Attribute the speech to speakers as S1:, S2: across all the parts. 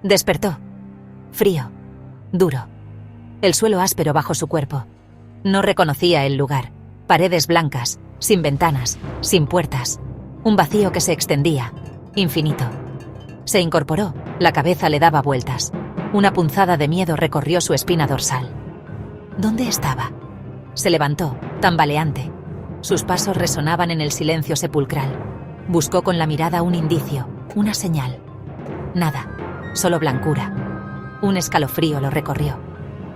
S1: Despertó. Frío. Duro. El suelo áspero bajo su cuerpo. No reconocía el lugar. Paredes blancas, sin ventanas, sin puertas. Un vacío que se extendía, infinito. Se incorporó, la cabeza le daba vueltas. Una punzada de miedo recorrió su espina dorsal. ¿Dónde estaba? Se levantó, tambaleante. Sus pasos resonaban en el silencio sepulcral. Buscó con la mirada un indicio, una señal. Nada, solo blancura. Un escalofrío lo recorrió.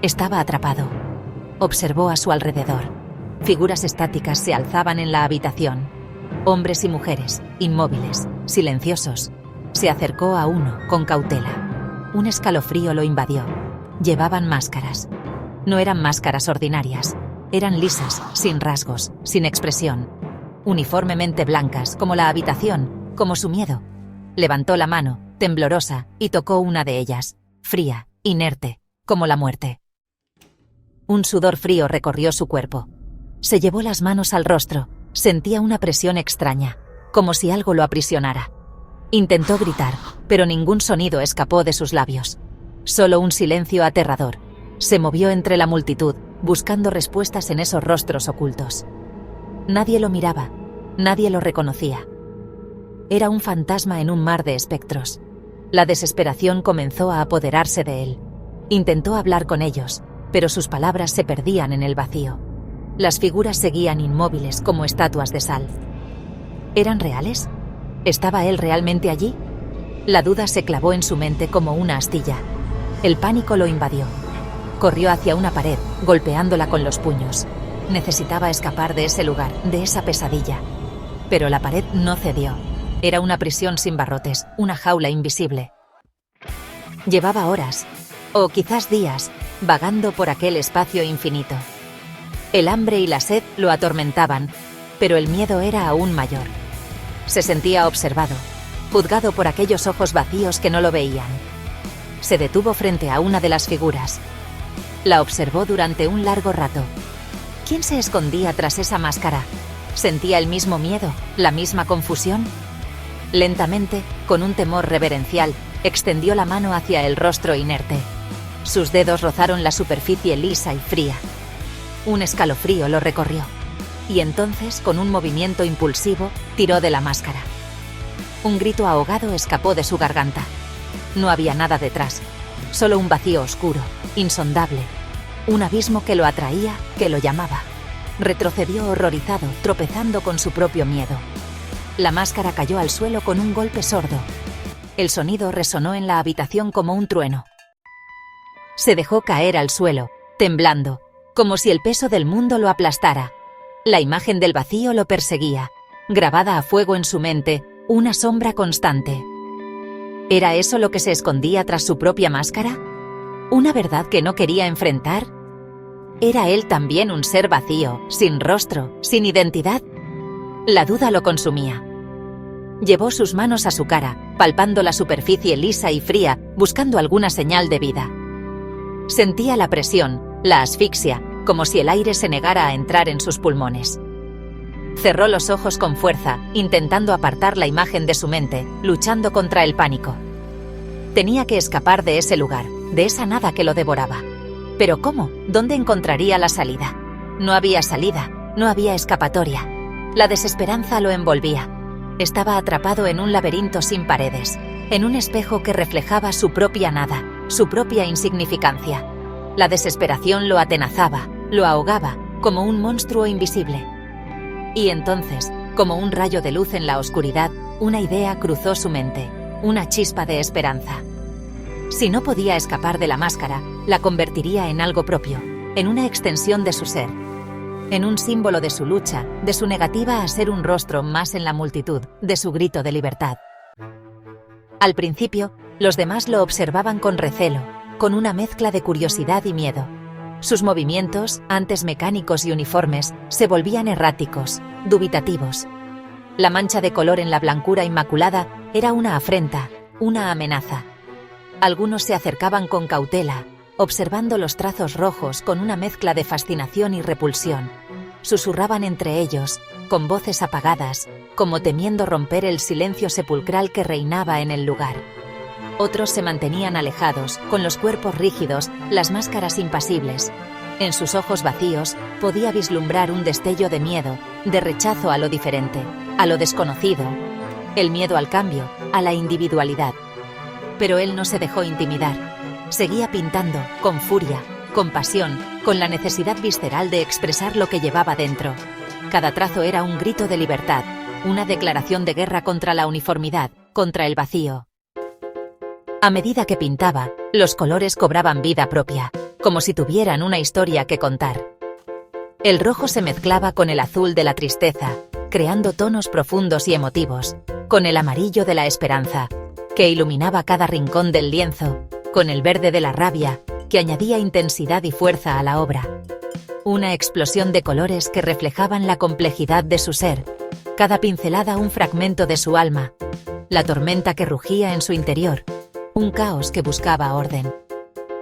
S1: Estaba atrapado. Observó a su alrededor. Figuras estáticas se alzaban en la habitación. Hombres y mujeres, inmóviles, silenciosos. Se acercó a uno, con cautela. Un escalofrío lo invadió. Llevaban máscaras. No eran máscaras ordinarias. Eran lisas, sin rasgos, sin expresión. Uniformemente blancas, como la habitación, como su miedo. Levantó la mano, temblorosa, y tocó una de ellas, fría, inerte, como la muerte. Un sudor frío recorrió su cuerpo. Se llevó las manos al rostro. Sentía una presión extraña, como si algo lo aprisionara. Intentó gritar, pero ningún sonido escapó de sus labios. Solo un silencio aterrador. Se movió entre la multitud, buscando respuestas en esos rostros ocultos. Nadie lo miraba, nadie lo reconocía. Era un fantasma en un mar de espectros. La desesperación comenzó a apoderarse de él. Intentó hablar con ellos, pero sus palabras se perdían en el vacío. Las figuras seguían inmóviles como estatuas de sal. ¿Eran reales? ¿Estaba él realmente allí? La duda se clavó en su mente como una astilla. El pánico lo invadió. Corrió hacia una pared, golpeándola con los puños. Necesitaba escapar de ese lugar, de esa pesadilla. Pero la pared no cedió. Era una prisión sin barrotes, una jaula invisible. Llevaba horas, o quizás días, vagando por aquel espacio infinito. El hambre y la sed lo atormentaban, pero el miedo era aún mayor. Se sentía observado, juzgado por aquellos ojos vacíos que no lo veían. Se detuvo frente a una de las figuras. La observó durante un largo rato. ¿Quién se escondía tras esa máscara? ¿Sentía el mismo miedo, la misma confusión? Lentamente, con un temor reverencial, extendió la mano hacia el rostro inerte. Sus dedos rozaron la superficie lisa y fría. Un escalofrío lo recorrió. Y entonces, con un movimiento impulsivo, tiró de la máscara. Un grito ahogado escapó de su garganta. No había nada detrás, solo un vacío oscuro, insondable. Un abismo que lo atraía, que lo llamaba. Retrocedió horrorizado, tropezando con su propio miedo. La máscara cayó al suelo con un golpe sordo. El sonido resonó en la habitación como un trueno. Se dejó caer al suelo, temblando, como si el peso del mundo lo aplastara. La imagen del vacío lo perseguía, grabada a fuego en su mente, una sombra constante. ¿Era eso lo que se escondía tras su propia máscara? ¿Una verdad que no quería enfrentar? ¿Era él también un ser vacío, sin rostro, sin identidad? La duda lo consumía. Llevó sus manos a su cara, palpando la superficie lisa y fría, buscando alguna señal de vida. Sentía la presión, la asfixia, como si el aire se negara a entrar en sus pulmones. Cerró los ojos con fuerza, intentando apartar la imagen de su mente, luchando contra el pánico. Tenía que escapar de ese lugar, de esa nada que lo devoraba. ¿Pero cómo? ¿Dónde encontraría la salida? No había salida, no había escapatoria. La desesperanza lo envolvía. Estaba atrapado en un laberinto sin paredes, en un espejo que reflejaba su propia nada, su propia insignificancia. La desesperación lo atenazaba, lo ahogaba, como un monstruo invisible. Y entonces, como un rayo de luz en la oscuridad, una idea cruzó su mente, una chispa de esperanza. Si no podía escapar de la máscara, la convertiría en algo propio, en una extensión de su ser, en un símbolo de su lucha, de su negativa a ser un rostro más en la multitud, de su grito de libertad. Al principio, los demás lo observaban con recelo, con una mezcla de curiosidad y miedo. Sus movimientos, antes mecánicos y uniformes, se volvían erráticos, dubitativos. La mancha de color en la blancura inmaculada era una afrenta, una amenaza. Algunos se acercaban con cautela, observando los trazos rojos con una mezcla de fascinación y repulsión. Susurraban entre ellos, con voces apagadas, como temiendo romper el silencio sepulcral que reinaba en el lugar. Otros se mantenían alejados, con los cuerpos rígidos, las máscaras impasibles. En sus ojos vacíos podía vislumbrar un destello de miedo, de rechazo a lo diferente, a lo desconocido. El miedo al cambio, a la individualidad. Pero él no se dejó intimidar. Seguía pintando, con furia, con pasión, con la necesidad visceral de expresar lo que llevaba dentro. Cada trazo era un grito de libertad, una declaración de guerra contra la uniformidad, contra el vacío. A medida que pintaba, los colores cobraban vida propia, como si tuvieran una historia que contar. El rojo se mezclaba con el azul de la tristeza, creando tonos profundos y emotivos, con el amarillo de la esperanza, que iluminaba cada rincón del lienzo, con el verde de la rabia, que añadía intensidad y fuerza a la obra. Una explosión de colores que reflejaban la complejidad de su ser, cada pincelada un fragmento de su alma, la tormenta que rugía en su interior, un caos que buscaba orden.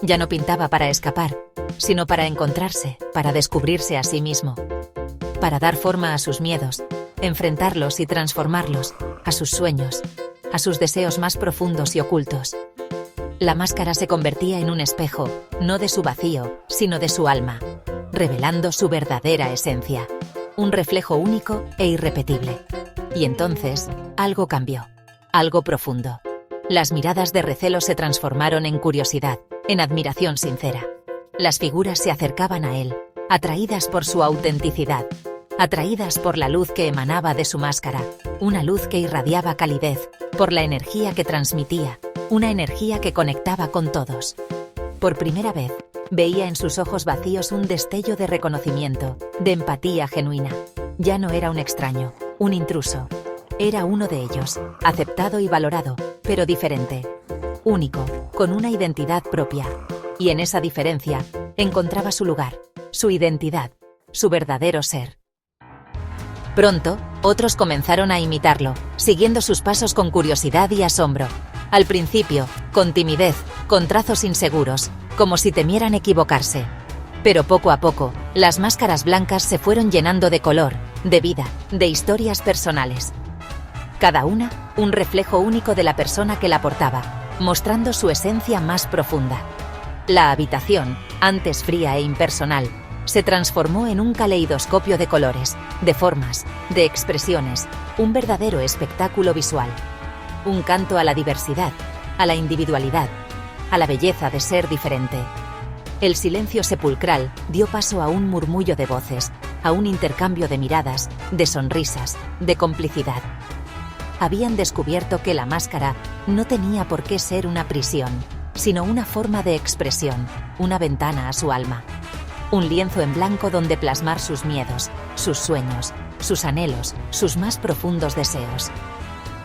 S1: Ya no pintaba para escapar, sino para encontrarse, para descubrirse a sí mismo, para dar forma a sus miedos, enfrentarlos y transformarlos, a sus sueños, a sus deseos más profundos y ocultos. La máscara se convertía en un espejo, no de su vacío, sino de su alma, revelando su verdadera esencia, un reflejo único e irrepetible. Y entonces, algo cambió, algo profundo. Las miradas de recelo se transformaron en curiosidad, en admiración sincera. Las figuras se acercaban a él, atraídas por su autenticidad, atraídas por la luz que emanaba de su máscara, una luz que irradiaba calidez, por la energía que transmitía, una energía que conectaba con todos. Por primera vez, veía en sus ojos vacíos un destello de reconocimiento, de empatía genuina. Ya no era un extraño, un intruso. Era uno de ellos, aceptado y valorado, pero diferente. Único, con una identidad propia. Y en esa diferencia, encontraba su lugar, su identidad, su verdadero ser. Pronto, otros comenzaron a imitarlo, siguiendo sus pasos con curiosidad y asombro. Al principio, con timidez, con trazos inseguros, como si temieran equivocarse. Pero poco a poco, las máscaras blancas se fueron llenando de color, de vida, de historias personales. Cada una, un reflejo único de la persona que la portaba, mostrando su esencia más profunda. La habitación, antes fría e impersonal, se transformó en un caleidoscopio de colores, de formas, de expresiones, un verdadero espectáculo visual. Un canto a la diversidad, a la individualidad, a la belleza de ser diferente. El silencio sepulcral dio paso a un murmullo de voces, a un intercambio de miradas, de sonrisas, de complicidad. Habían descubierto que la máscara no tenía por qué ser una prisión, sino una forma de expresión, una ventana a su alma. Un lienzo en blanco donde plasmar sus miedos, sus sueños, sus anhelos, sus más profundos deseos.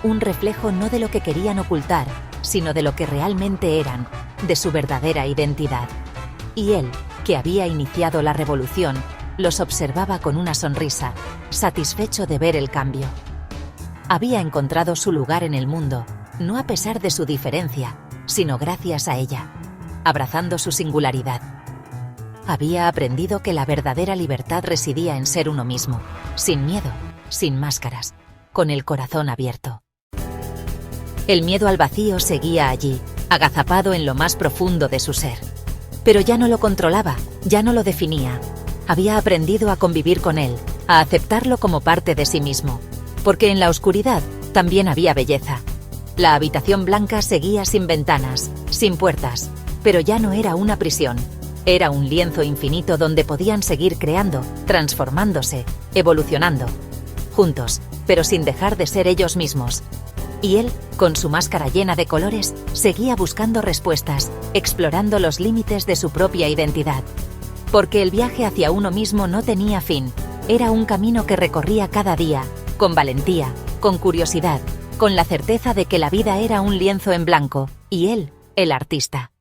S1: Un reflejo no de lo que querían ocultar, sino de lo que realmente eran, de su verdadera identidad. Y él, que había iniciado la revolución, los observaba con una sonrisa, satisfecho de ver el cambio. Había encontrado su lugar en el mundo, no a pesar de su diferencia, sino gracias a ella, abrazando su singularidad. Había aprendido que la verdadera libertad residía en ser uno mismo, sin miedo, sin máscaras, con el corazón abierto. El miedo al vacío seguía allí, agazapado en lo más profundo de su ser. Pero ya no lo controlaba, ya no lo definía. Había aprendido a convivir con él, a aceptarlo como parte de sí mismo, porque en la oscuridad también había belleza. La habitación blanca seguía sin ventanas, sin puertas, pero ya no era una prisión. Era un lienzo infinito donde podían seguir creando, transformándose, evolucionando. Juntos, pero sin dejar de ser ellos mismos. Y él, con su máscara llena de colores, seguía buscando respuestas, explorando los límites de su propia identidad. Porque el viaje hacia uno mismo no tenía fin, era un camino que recorría cada día, con valentía, con curiosidad, con la certeza de que la vida era un lienzo en blanco, y él, el artista.